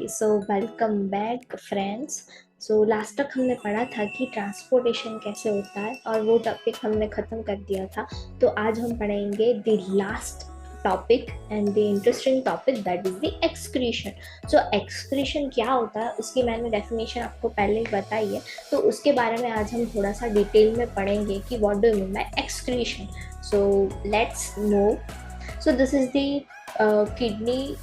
So welcome back friends. So last तक हमने पढ़ा था कि ट्रांसपोर्टेशन कैसे होता है और वो टॉपिक हमने ख़त्म कर दिया था। तो आज हम पढ़ेंगे the last topic and the interesting topic that is the excretion. So excretion क्या होता है उसकी मैंने डेफिनेशन आपको पहले ही बताई है, तो उसके बारे में आज हम थोड़ा सा डिटेल में पढ़ेंगे कि what do you mean by excretion. So let's move. So this is the kidney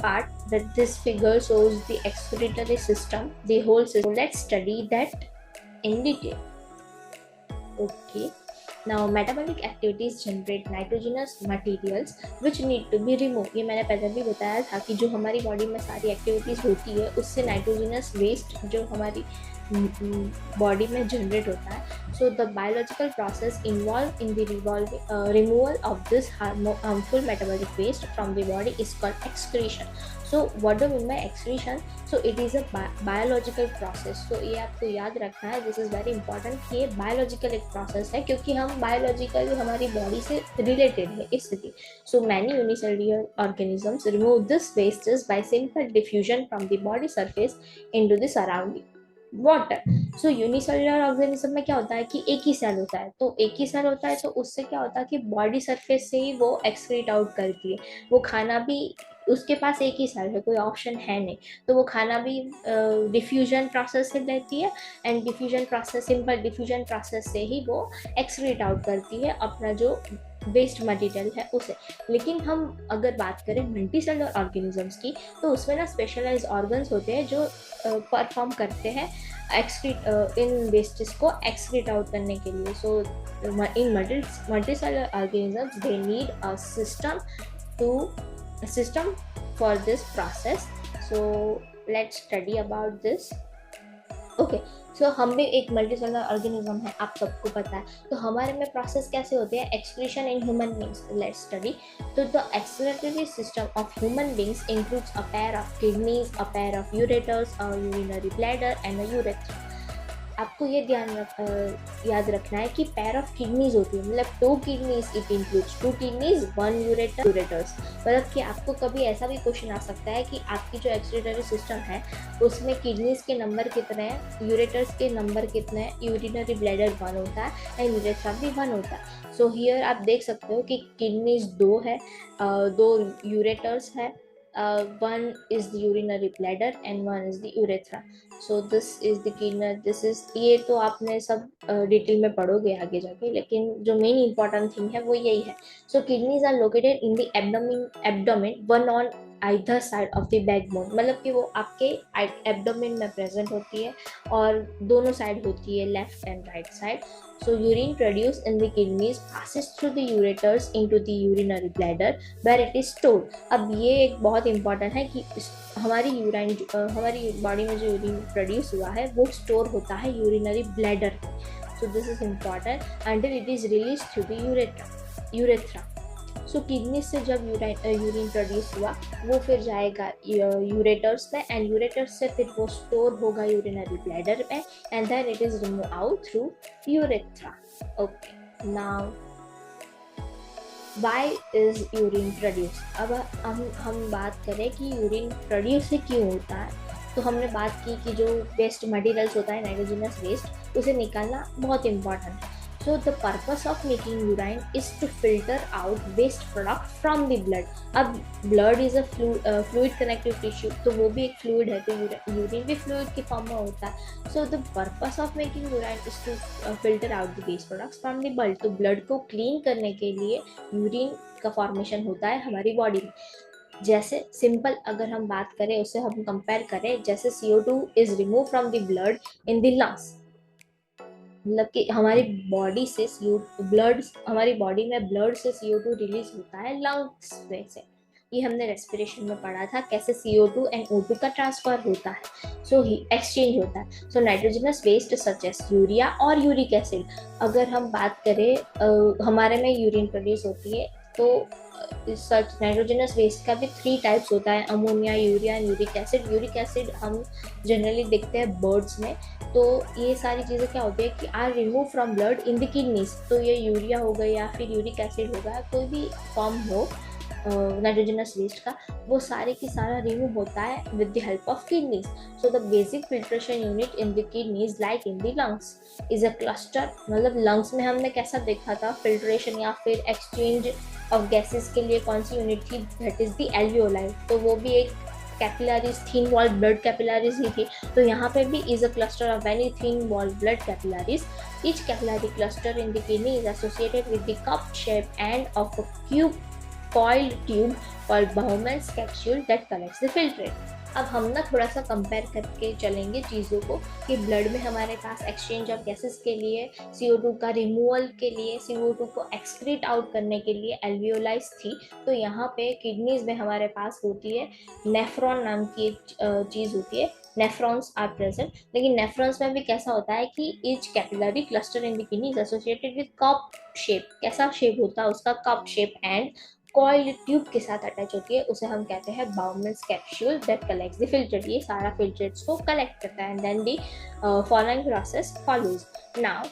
part that this figure shows the excretory system, the whole system. Let's study that in detail. Okay. Now metabolic activities generate nitrogenous materials which need to be removed. ये मैंने पहले भी बताया था कि जो हमारी body में सारी एक्टिविटीज होती है उससे नाइट्रोजनस वेस्ट जो हमारी बॉडी में जनरेट होता है. So the biological process involve in the removal of this harmful metabolic waste from the body is called excretion. So what do mean by excretion? So it is a biological process. तो ये आपको याद रखना है, this is very important कि ये biological एक process है क्योंकि हम बायोलॉजिकली हमारी बॉडी से रिलेटेड है इसलिए. So many unicellular organisms remove this wastage bye simple diffusion from the body surface into the surrounding water. So unicellular organism में क्या होता है कि एक ही सेल होता है, तो एक ही सेल होता है तो उससे क्या होता है कि बॉडी सरफेस से ही वो एक्सक्रीट आउट करती है. वो खाना भी, उसके पास एक ही सेल है, कोई ऑप्शन है नहीं, तो वो खाना भी डिफ्यूजन प्रोसेस से लेती है and diffusion process, simple diffusion process से ही वो एक्सक्रीट आउट करती है अपना जो वेस्ट मटेरियल है उसे. लेकिन हम अगर बात करें मल्टी सेलुलर ऑर्गेनिजम्स की, तो उसमें ना स्पेशलाइज ऑर्गन्स होते हैं जो परफॉर्म करते हैं एक्सक्रीट इन वेस्टेज को एक्सक्रीट आउट करने के लिए. So in multicellular organisms they need a system for this process. So let's study about this. Okay. So हम भी एक मल्टीसेलुलर ऑर्गेनिज्म है, आप सबको पता है. तो हमारे में प्रोसेस कैसे होते हैं excretion in human beings. Let's study. तो the excretory system of human beings includes a pair of kidneys, a pair of ureters, a urinary bladder and a urethra. आपको ये याद रखना है कि पेयर ऑफ किडनीज होती है, मतलब 2 kidneys, it includes 2 kidneys 1 ureters. मतलब कि आपको कभी ऐसा भी क्वेश्चन आ सकता है कि आपकी जो एक्सक्रीटरी सिस्टम है उसमें किडनीज के नंबर कितने हैं, यूरेटर्स के नंबर कितने हैं. यूरिनरी ब्लैडर 1 होता है एंड यूरेथ्रा भी 1 होता है. सो हियर आप देख सकते हो कि किडनीज 2 है, 2 यूरेटर्स है, one is the urinary bladder and one is the urethra. So this is the kidney, this is, ये तो आपने सब डिटेल में पढ़ोगे आगे जाके, लेकिन जो मेन इंपॉर्टेंट थिंग है वो यही है. So kidneys are located in the abdomen one on either side of the backbone. मतलब कि वो आपके एब्डोमेन में प्रेजेंट होती है और दोनों साइड होती है, left and right side. So urine produced in the kidneys passes through the ureters into the urinary bladder where it is stored. अब ये एक बहुत इंपॉर्टेंट है कि हमारी यूरिन, हमारी बॉडी में जो यूरिन प्रोड्यूस हुआ है वो स्टोर होता है यूरिनरी ब्लैडर में. सो this is important until it is release through the urethra. So kidney से जब यूरिन प्रोड्यूस हुआ वो फिर जाएगा यूरेटर्स में एंड यूरेटर्स से फिर वो स्टोर होगा यूरिनरी ब्लैडर में and then it is remove out through urethra. Okay. Now why is urine produce. अब हम बात करें कि यूरिन प्रोड्यूस क्यों होता है. तो हमने बात की कि जो वेस्ट मटेरियल्स होता है नाइट्रोजनस वेस्ट, उसे निकालना बहुत इंपॉर्टेंट है. So the purpose of making urine is to filter out waste product from the blood. अब blood is a fluid connective tissue, तो वो भी एक fluid है, तो urine भी fluid के फॉर्म में होता है. So the purpose of making urine is to filter out the waste products from the blood. तो blood को clean करने के लिए urine का फॉर्मेशन होता है हमारी बॉडी में. जैसे सिंपल अगर हम बात करें, उससे हम कंपेयर करें, जैसे CO2 is removed from the blood in the lungs. मतलब कि हमारी बॉडी से हमारी बॉडी में ब्लड से CO2 रिलीज होता है लंग्स में से. ये हमने रेस्पिरेशन में पढ़ा था कैसे CO2 एंड O2 का ट्रांसफर होता है. सो एक्सचेंज होता है. So nitrogenous waste such as urea और यूरिक एसिड. अगर हम बात करें हमारे में यूरिन प्रोड्यूस होती है तो सच नाइट्रोजनस वेस्ट का भी 3 टाइप्स होता है, ammonia, urea and uric acid. Uric acid हम जनरली देखते हैं बर्ड्स में. तो ये सारी चीज़ें क्या होती है कि are remove from blood in the kidneys. तो ये यूरिया हो गया या फिर यूरिक एसिड होगा, कोई भी फॉर्म हो नाइट्रोजनस वेस्ट का, वो सारे की सारा रिमूव होता है with the help of kidneys. So the basic filtration unit in the kidneys like in the lungs is a cluster. मतलब लंग्स में हमने कैसा देखा था फिल्ट्रेशन या फिर एक्सचेंज ऑफ गैसेस के लिए कौन सी यूनिट थी, दैट इज द एल्वियोलाई. तो वो भी एक capillaries, thin wall blood capillaries ही थी. तो यहाँ पे भी is a cluster of very thin wall blood capillaries. Each capillary cluster in the kidney is associated with the cup-shaped end of a coiled tube called Bowman's capsule that collects the filtrate. अब हम ना थोड़ा सा compare करके चलेंगे चीज़ों को कि ब्लड में हमारे पास एक्सचेंज ऑफ गैसेस के लिए, CO2 का रिमूवल के लिए, CO2 को एक्सक्रीट आउट करने के लिए एल्वियोलाइज थी. तो यहाँ पे किडनीज में हमारे पास होती है नेफ्रॉन नाम की एक चीज़ होती है. Nephrons are present. लेकिन नेफ्रॉन्स में भी कैसा होता है कि each capillary cluster in the kidney is associated with cup shape. कैसा शेप होता है उसका, cup shape and coiled tube के साथ अटैच होती है. उसे हम कहते हैं Bowman's capsule that collects the filtrate. ये सारा फिल्ट्रेट्स को कलेक्ट करता है and then the following process follows. Now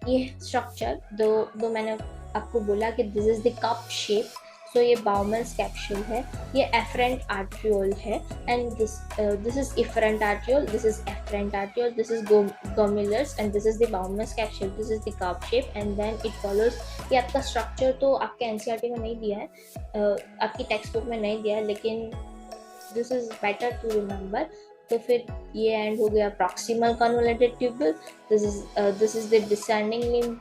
ये स्ट्रक्चर दो मैंने आपको बोला कि this is the cup shape. So ये बाउमन्स कैप्सूल है, ये एफरेंट आर्ट्रियोल है and this is efferent arteriole, this is afferent arteriole, this is glomerulus and this is the Bowman's capsule. This is the cup shape and then it follows. ये आपका structure तो आपके NCERT में नहीं दिया है, आपकी टेक्स्ट बुक में नहीं दिया है, लेकिन this is better to remember. तो फिर ये एंड हो गया proximal convoluted tubule. This is the descending limb.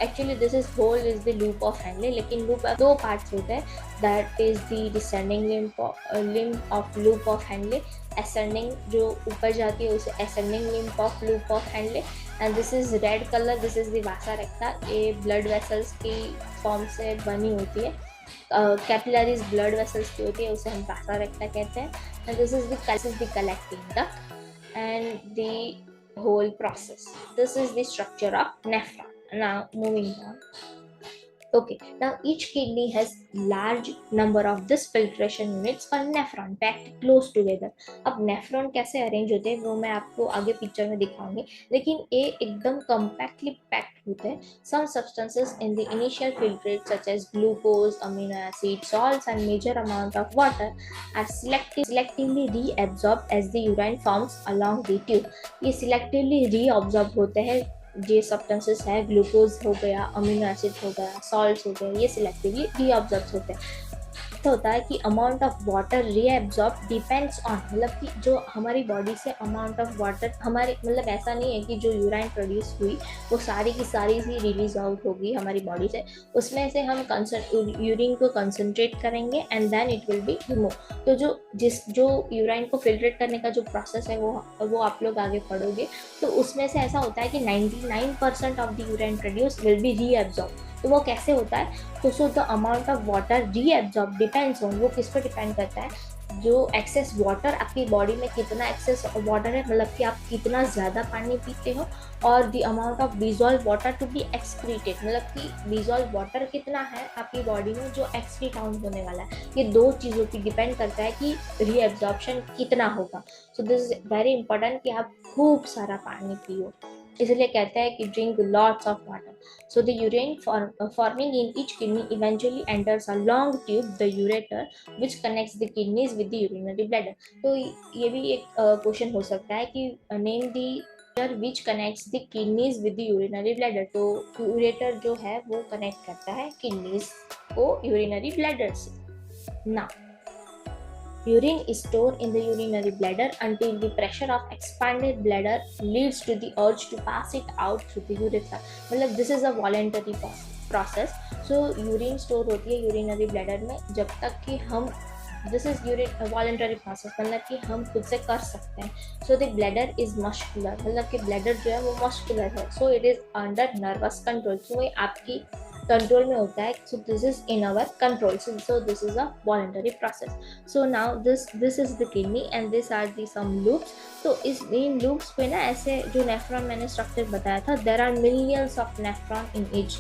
Actually this is whole is the loop of Henle, लेकिन लूप दो पार्ट्स होते हैं. That is the descending limb of loop of Henle. Ascending जो ऊपर जाती है उसे ascending limb of loop of Henle. And this is red colour, this is the vasa recta. ये ब्लड वेसल्स की फॉर्म से बनी होती है. कैपिलरीज ब्लड वेसल्स की होती है, उसे हम वासा रेक्टा कहते हैं. And this is the collecting duct and the whole process. This is the structure of nephron. Now moving on. Okay, now each kidney has large number of this filtration units or nephron packed close together. अब nephron कैसे arrange होते हैं वो मैं आपको आगे picture में दिखाऊंगी, लेकिन ये एकदम compactly packed होते हैं. Some substances in the initial filtrate such as glucose, amino acids, salts and major amount of water are selectively reabsorbed as the urine forms along the tube. ये selectively reabsorbed होते हैं. ये substances है, glucose हो गया, amino acid हो गया, salts हो गए, ये सिलेक्टिवली रीअब्जॉर्ब होते हैं. तो होता है कि amount of water reabsorb depends on, मतलब कि जो हमारी बॉडी से अमाउंट ऑफ वाटर हमारे, मतलब ऐसा नहीं है कि जो यूराइन प्रोड्यूस हुई वो सारी की सारी ही रिलीज आउट होगी हमारी बॉडी से. उसमें से हम यूरिन को कंसनट्रेट करेंगे and then it will be remove. तो जो यूराइन को फिल्ट्रेट करने का जो प्रोसेस है वो आप लोग आगे पढ़ोगे. तो उसमें से ऐसा होता है कि 99% of the urine produce will be reabsorb. तो वो कैसे होता है, तो so the amount of water reabsorb depends on, वो किस पर डिपेंड करता है, जो एक्सेस वाटर आपकी बॉडी में कितना एक्सेस वाटर है, मतलब कि आप कितना ज़्यादा पानी पीते हो, और the amount of dissolve water to be excreted, मतलब कि डिजॉल्व वाटर कितना है आपकी बॉडी में जो एक्सक्रीट आउट होने वाला है. ये दो चीज़ों की डिपेंड करता है कि रीअब्जॉर्प्शन कितना होगा. सो दिस इज वेरी इंपॉर्टेंट कि आप खूब सारा पानी पियो, इसलिए कहते हैं कि drink lots of water. So the urine forming in each kidney eventually enters a long tube, the ureter, which connects the kidneys with the urinary bladder. तो ये भी एक क्वेश्चन हो सकता है कि name the ureter which connects the kidneys with the urinary bladder. तो ureter जो है वो कनेक्ट करता है kidneys को urinary bladder से. Now urine is stored in the urinary bladder until the pressure of expanded bladder leads to the urge to pass it out through the urethra. मतलब this is a voluntary process. So urine store होती है urinary bladder में जब तक कि हम, this is voluntary process, मतलब कि हम खुद से कर सकते हैं. So the bladder is muscular, मतलब कि bladder जो है वो muscular है. So it is under nervous control. So ये आपकी कंट्रोल में होता है. So this is in our control. So this is a voluntary process. So now this is the kidney and these are the some loops. तो इन loops पे ना ऐसे जो नेफ्रॉन मैंने स्ट्रक्चर बताया था, there are millions of nephron in each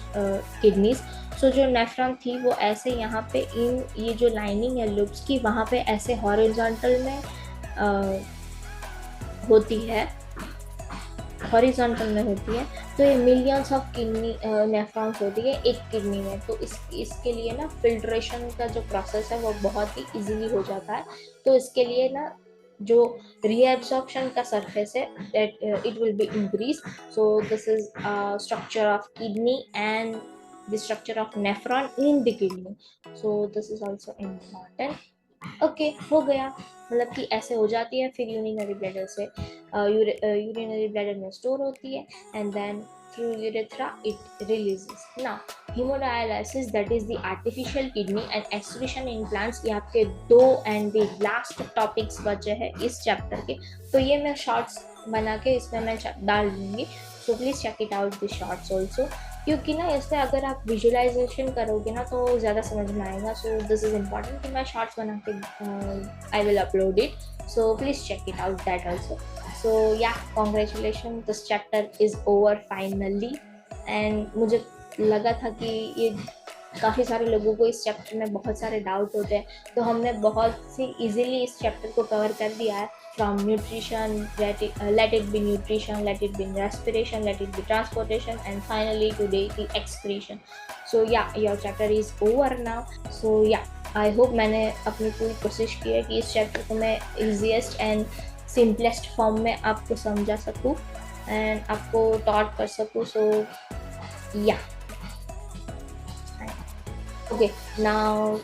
kidneys. So जो nephron थी वो ऐसे यहाँ पे इन ये जो लाइनिंग है लूप्स की वहाँ पे ऐसे हॉरिजॉन्टल में होती है. हॉरिजॉन्टल में होती है, तो ये मिलियंस ऑफ किडनी नेफ्रॉन्स होती है एक किडनी में। तो इसके लिए ना फिल्ट्रेशन का जो प्रोसेस है वो बहुत ही इजीली हो जाता है। तो इसके लिए ना जो रीएब्सॉर्प्शन का सरफेस है that it will be increase. So this is structure of kidney and the structure of nephron in the kidney. So this is also important. Okay हो गया, मतलब कि ऐसे हो जाती है। फिर यूरिनरी ब्लैडर से यूरिनरी ब्लैडर में स्टोर होती है and then through urethra it releases. Now hemodialysis that is the artificial kidney and excretion in plants, ये आपके दो एंड द लास्ट टॉपिक्स बचे हैं इस चैप्टर के। तो ये मैं शॉर्ट्स बना के इसमें मैं डाल दूंगी, so please check it out the shorts also, क्योंकि ना इसमें अगर आप विजुअलाइजेशन करोगे ना तो ज़्यादा समझ में आएगा। सो दिस इज इम्पॉर्टेंट कि मैं शॉर्ट्स बना के I will upload it, so please check it out that also. So yeah congratulation, this chapter is over finally. And मुझे लगा था कि ये काफ़ी सारे लोगों को इस चैप्टर में बहुत सारे डाउट होते हैं, तो हमने बहुत सी इजीली इस चैप्टर को कवर कर दिया है। from nutrition, let it be nutrition, let it be respiration, let it be transportation, and finally today the excretion. So yeah, your chapter is over now. So yeah, I hope मैंने अपनी पूरी कोशिश की है कि इस चैप्टर को मैं easiest and simplest फॉर्म में आपको समझा सकूँ एंड आपको टॉट कर सकूँ। सो या ओके, नाउ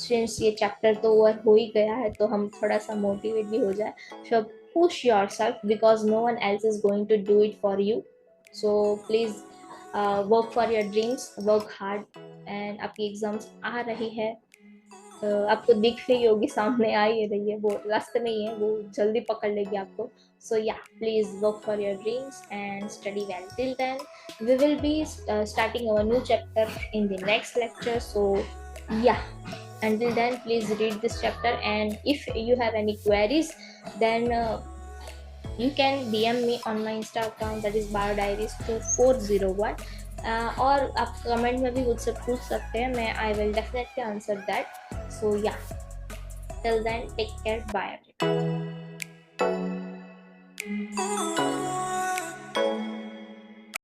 सिंस ये चैप्टर तो ओवर हो ही गया है तो हम थोड़ा सा मोटिवेट भी हो जाए। So push yourself because no one else is going to do it for you. So please work for your dreams, work hard. And आपकी एग्जाम्स आ रही है, आपको दिख रही होगी, सामने आ ही रही है, वो रास्ते में ही है, वो जल्दी पकड़ लेगी आपको। So yeah, please work for your dreams and study well. Till then, we will be starting our new chapter in the next lecture. So yeah, until then, please read this chapter, and if you have any queries, then you can DM me on my Insta account, that is biodiaries2401, और आप comment में भी मुझसे पूछ सकते हैं, मैं I will definitely answer that. So yeah, till then, take care, bye everyone.